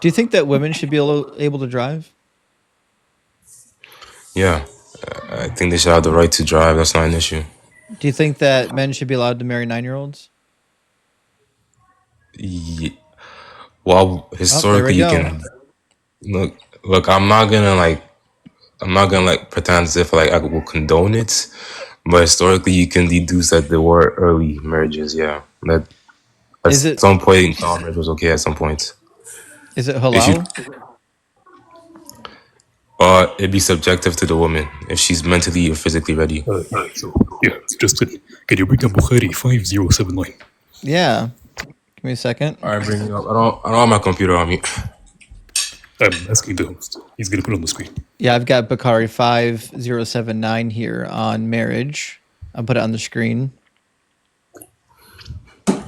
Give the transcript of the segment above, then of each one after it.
Do you think that women should be able to drive? Yeah, I think they should have the right to drive. That's not an issue. Do you think that men should be allowed to marry 9-year-olds? Ye- Well, Oh, there we historically, you go. can look. Look, I'm not gonna pretend as if like I will condone it, but historically, you can deduce that there were early marriages. Yeah, that at Is it some point, child marriage was okay. At some point, is it if you, halal? it'd be subjective to the woman if she's mentally or physically ready. So, yeah, it's just can you bring up Bukhari 5079? Yeah. Give me a second. All right, bring it up. I don't have my computer on me. I'm asking the host. He's going to put it on the screen. Yeah, I've got Bakari 5079 here on marriage. I'll put it on the screen. It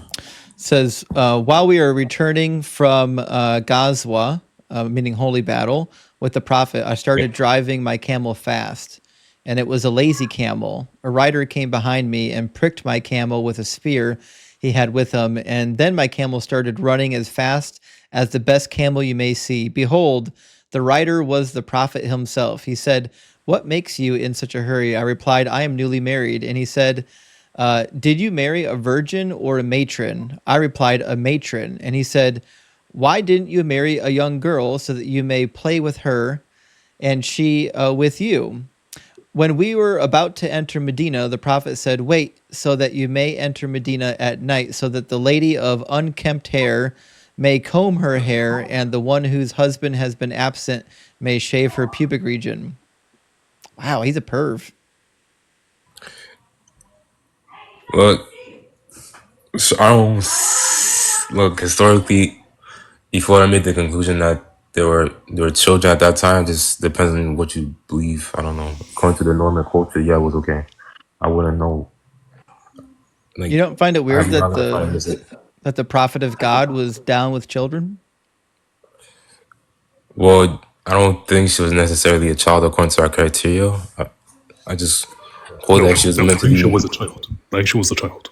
says, while we are returning from Ghazwa, meaning holy battle, with the Prophet, I started driving my camel fast, and it was a lazy camel. A rider came behind me and pricked my camel with a spear he had with him, and then my camel started running as fast as the best camel you may see. Behold, the rider was the Prophet himself. He said, "What makes you in such a hurry?" I replied, "I am newly married." And he said, "Did you marry a virgin or a matron?" I replied, "A matron." And he said, "Why didn't you marry a young girl so that you may play with her and she with you?" When we were about to enter Medina, the Prophet said, "Wait, so that you may enter Medina at night, so that the lady of unkempt hair may comb her hair, and the one whose husband has been absent may shave her pubic region." Wow, he's a perv. Look, so I don't look historically. Before I made the conclusion that there were children at that time, just depends on what you believe. I don't know. According to the normal culture, yeah, it was okay. I wouldn't know. You Like, don't find it weird I'm not that gonna find this. the Prophet of God was down with children? Well, I don't think she was necessarily a child according to our criteria. I just hold No, that she was no, Aisha mentally. was a child. Aisha was a child.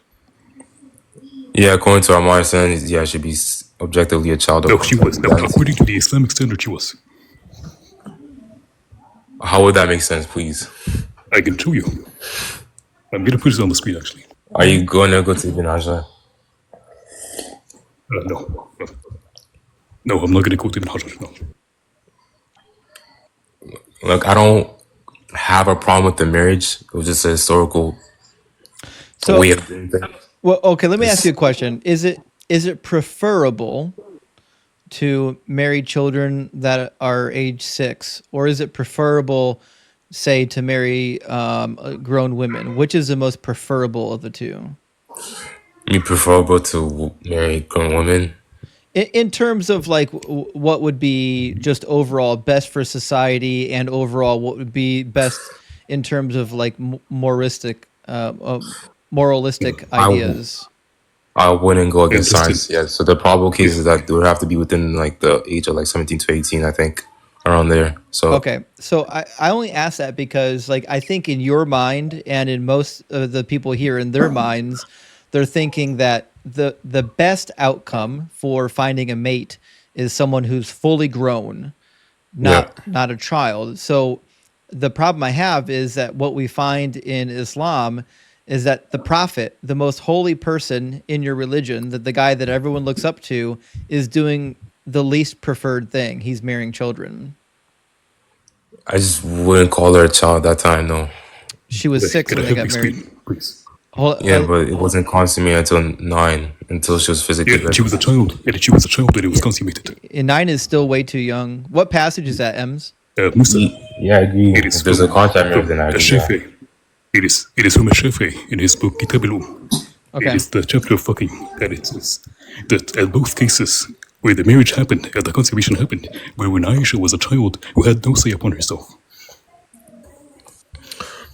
Yeah, according to our modern standards, yeah, she should be objectively a child No, according she to our was. No, according Christianity. to the Islamic standard, she was. How would that make sense, please? I can show you. I'm going to put it on the screen, actually. Are you going to go to Ibn Hajar? No. No, I'm not going to go to Ibn Hajar. No. Look, I don't have a problem with the marriage. It was just a historical way So, of doing things. well, okay, let me ask you It's- a question. Is it preferable to marry children that are age 6, or is it preferable, say, to marry grown women? Which is the most preferable of the two? Me preferable to marry grown women. In terms of like what would be just overall best for society, and overall what would be best in terms of like moralistic I ideas. I wouldn't go And against just in, science yet. So the probable yeah. case is that they would have to be within like the age of like 17 to 18, I think, around there. So Okay, so I only ask that because, like, I think in your mind and in most of the people here in their minds, they're thinking that the best outcome for finding a mate is someone who's fully grown, yeah, not a child. So the problem I have is that what we find in Islam is that the prophet, the most holy person in your religion, that the guy that everyone looks up to, is doing the least preferred thing. He's marrying children. I just wouldn't call her a child at that time, though. She was 6 Can I when they have got my married. screen, please? Yeah, but it wasn't consummated until 9, until she was Yeah, physically and she ready. was a child. And she was a child when it was consummated. And 9 is still way too young. What passage is that, Ems? Musa, Yeah, I agree. it is If there's a contract marriage, then I agree. Yeah. Shafi. It is from Shafi in his book Kitab al-Um. It Okay. is the chapter of fucking that it says that at both cases where the marriage happened and the consummation happened, where when Aisha was a child who had no say upon herself,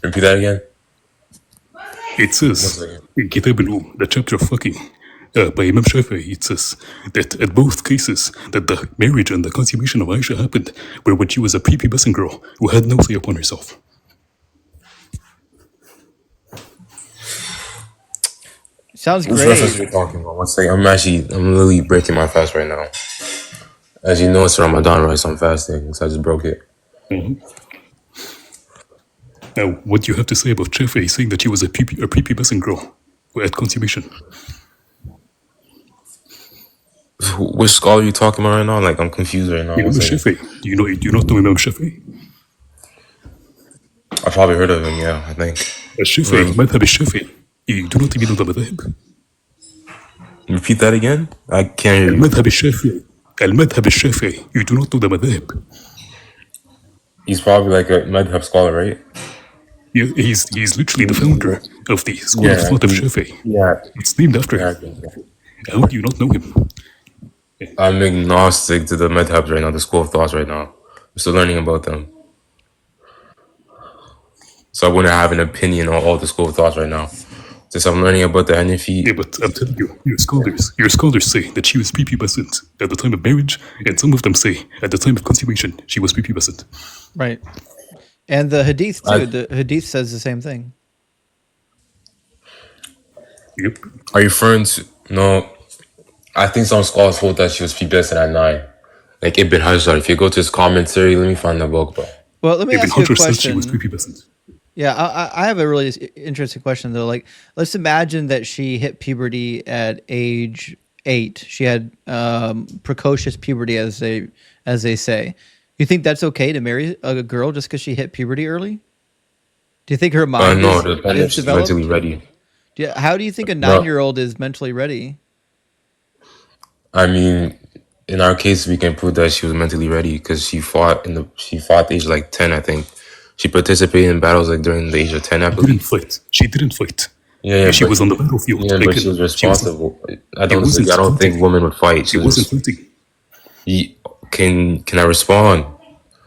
Repeat that again. it One says second. in Kitab al-Um, the chapter of fucking by Imam Shafi'i, it says that at both cases that the marriage and the consummation of Aisha happened where when she was a prepubescent girl who had no say upon herself. Sounds Which reference are great. we talking about? One second. I'm literally breaking my fast right now. As you know, it's Ramadan, right? So I'm fasting, so I just broke it. Mhm. Now, what do you have to say about Chefe saying that she was a prepubescent girl at consummation? Which scholar are you talking about right now? Like, I'm confused right now. One Imam second. Shafi. Do you not know Imam Shafi? I probably heard of him. Yeah, I think. الشافعي مذهب الشافعي. You do not mean the madhab. Repeat that again. I can't hear you. المذهب الشافعي. المذهب الشافعي. You do not know the madhab. He's probably like a madhab scholar, right? He's literally the founder of the school of thought of Shafi. Yeah. It's named after Yeah. him. How do you not know him? I'm agnostic to the madhabs right now, the school of thoughts right now. I'm still learning about them. So I wouldn't have an opinion on all the school of thoughts right now. Since I'm learning about the Hanafi. Yeah, but I'm telling you, your scholars say that she was prepubescent at the time of marriage, and some of them say at the time of consummation she was prepubescent. Right. And the Hadith too. The Hadith says the same thing. Yep. Are you referring to no? I think some scholars hold that she was prepubescent at 9. Like Ibn Hajar. If you go to his commentary, let me find the book, bro. Well, let me Ibn ask you a Hajar says she was question. prepubescent. Yeah, I have a really interesting question though. Like, let's imagine that she hit puberty at age 8. She had precocious puberty, as they say. You think that's okay to marry a girl just because she hit puberty early? Do you think her mind No, it depends if is she's developed? mentally ready. How do you think a No. 9-year-old is mentally ready? I mean, in our case, we can prove that she was mentally ready because she fought at the age of like 10, I think. She participated in battles like during the age of 10, I She believe. didn't fight. She didn't fight. Yeah, She was on the battlefield. Yeah, but she was responsible. I don't think women would fight. She wasn't fighting. Can I respond?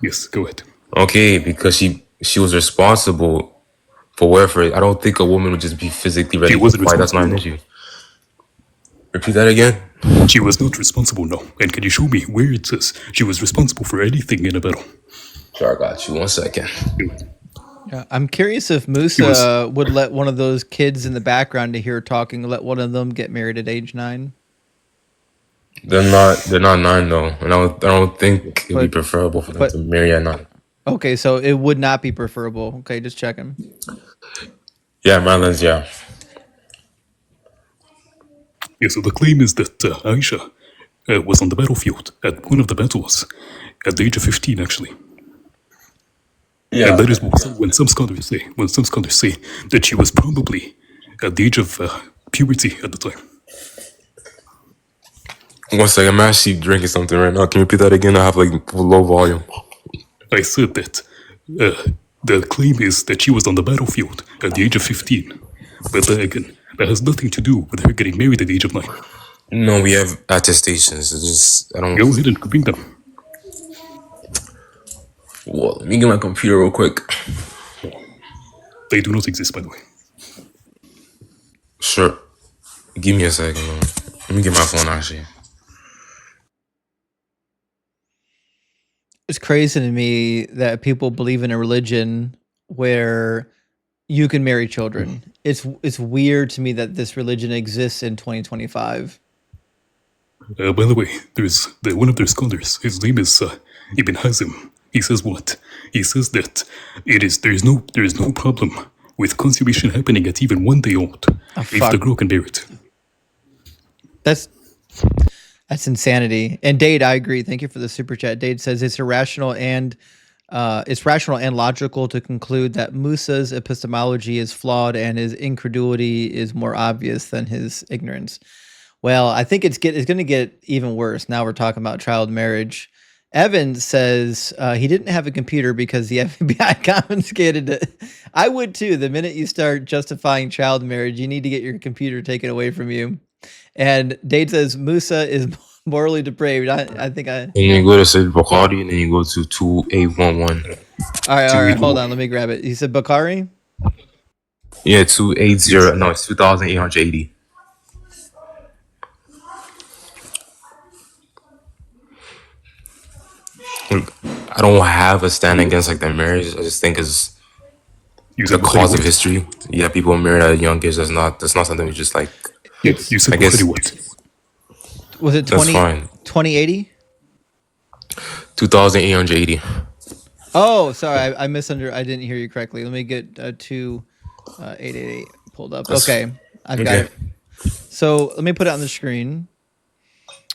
Yes, go ahead. Okay, because she was responsible for whatever. I don't think a woman would just be physically ready to fight. That's not an issue. Repeat that again. She was not responsible, no. And can you show me where it says she was responsible for anything in a battle? Sure, I got you. 1 second. Yeah, I'm curious if Musa would let one of those kids in the background to hear talking, let one of them get married at age 9. They're not 9 though, and I don't think it'd be preferable for them to marry at 9. Okay, so it would not be preferable. Okay, just checking. Yeah, Marlins, yeah. Yeah, so the claim is that Aisha was on the battlefield at one of the battles at the age of 15, actually. Yeah. And that is when some scholars say that she was probably at the age of puberty at the time. 1 second, I'm actually drinking something right now. Can you repeat that again? I have like low volume. I said that the claim is that she was on the battlefield at the age of 15. But again, that has nothing to do with her getting married at the age of 9. No, we have attestations. It's just, I don't... Go ahead and bring them. Well, let me get my computer real quick. They do not exist, by the way. Sure. Give me a second. Let me get my phone, actually. It's crazy to me that people believe in a religion where you can marry children. It's weird to me that this religion exists in 2025. By the way, there's one of their scholars. His name is Ibn Hazm. He says what? He says that there is no problem with consummation happening at even 1 day old if the girl can bear it. That's insanity. And Dade, I agree. Thank you for the super chat. Dade says it's rational and logical to conclude that Musa's epistemology is flawed and his incredulity is more obvious than his ignorance. Well, I think it's going to get even worse. Now we're talking about child marriage. Evan says he didn't have a computer because the FBI confiscated it. I would too. The minute you start justifying child marriage, you need to get your computer taken away from you. And Dade says Musa is morally depraved. I think I... And you go to Sayyid Bukhari and then you go to 2811. All right, hold on. Let me grab it. You said Bukhari? Yeah, 280. No, it's 2880. I don't have a stand against like that marriage. I just think it's the cause of history. Yeah, people are married at a young age. That's not something we just like. You said I guess what? Was it 2080? 2,880. Oh, sorry, I I didn't hear you correctly. Let me get 888 pulled up. That's Okay, I've got okay. it. So let me put it on the screen.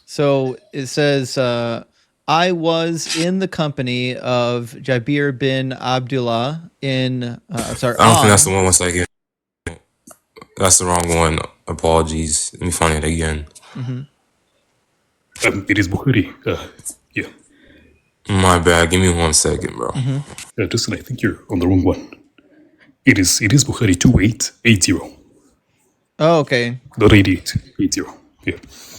So it says, I was in the company of Jabir bin Abdullah in, sorry, I don't think that's the on. one. One second. That's the wrong one. Apologies. Let me find it again. Mhm. It is Bukhari. Yeah. My bad. Give me 1 second, bro. Mhm. Justin, I think you're on the wrong one. It is Bukhari 2880. Oh, okay. Not 8880. Yeah.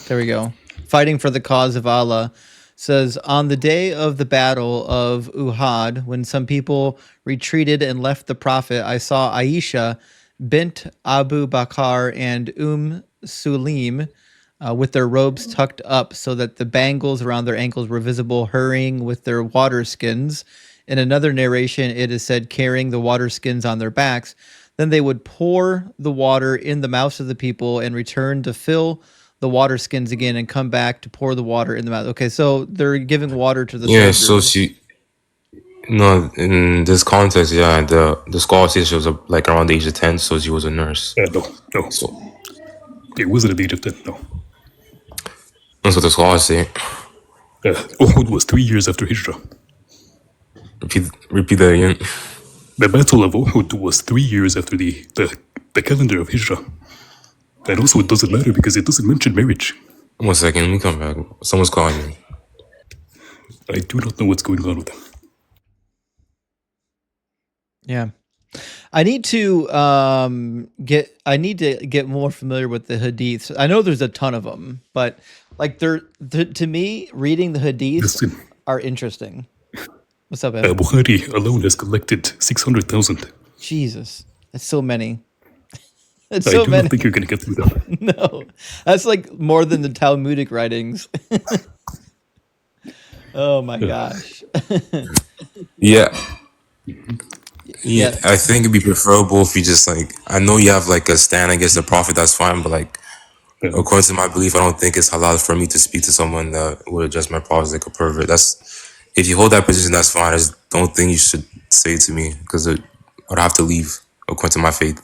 There we go. Fighting for the cause of Allah says, on the day of the battle of Uhud, when some people retreated and left the Prophet, I saw Aisha bint Abu Bakr and Sulaim with their robes tucked up so that the bangles around their ankles were visible, hurrying with their water skins. In another narration, it is said carrying the water skins on their backs. Then they would pour the water in the mouths of the people and return to fill the water skins again and come back to pour the water in the mouth. Okay, so they're giving water to the Yeah. So soldiers. she. No, in this context, yeah, the scholar says she was like around the age of 10, so she was a nurse. No. So It wasn't at the age of 10, no. that's what the scholars say. Uhud was 3 years after Hijrah. Repeat that again. The Battle of Uhud was 3 years after the calendar of Hijrah. And also, it doesn't matter because it doesn't mention marriage. 1 second. Let me come back. Someone's calling me. I do not know what's going on with them. Yeah. I need to get more familiar with the hadiths. I know there's a ton of them, but like to me, reading the hadiths Listen, are interesting. What's up, Evan? Bukhari alone has collected 600,000. Jesus, that's so many. That's I so do not many. think you're going to get through that. No, that's like more than the Talmudic writings. Oh my gosh. Yeah. Yeah. I think it'd be preferable if you just like. I know you have like a stand against the prophet. That's fine, but like according to my belief, I don't think it's allowed for me to speak to someone that would address my prophet like a pervert. That's if you hold that position, that's fine. I just don't think you should say it to me because I'd have to leave according to my faith.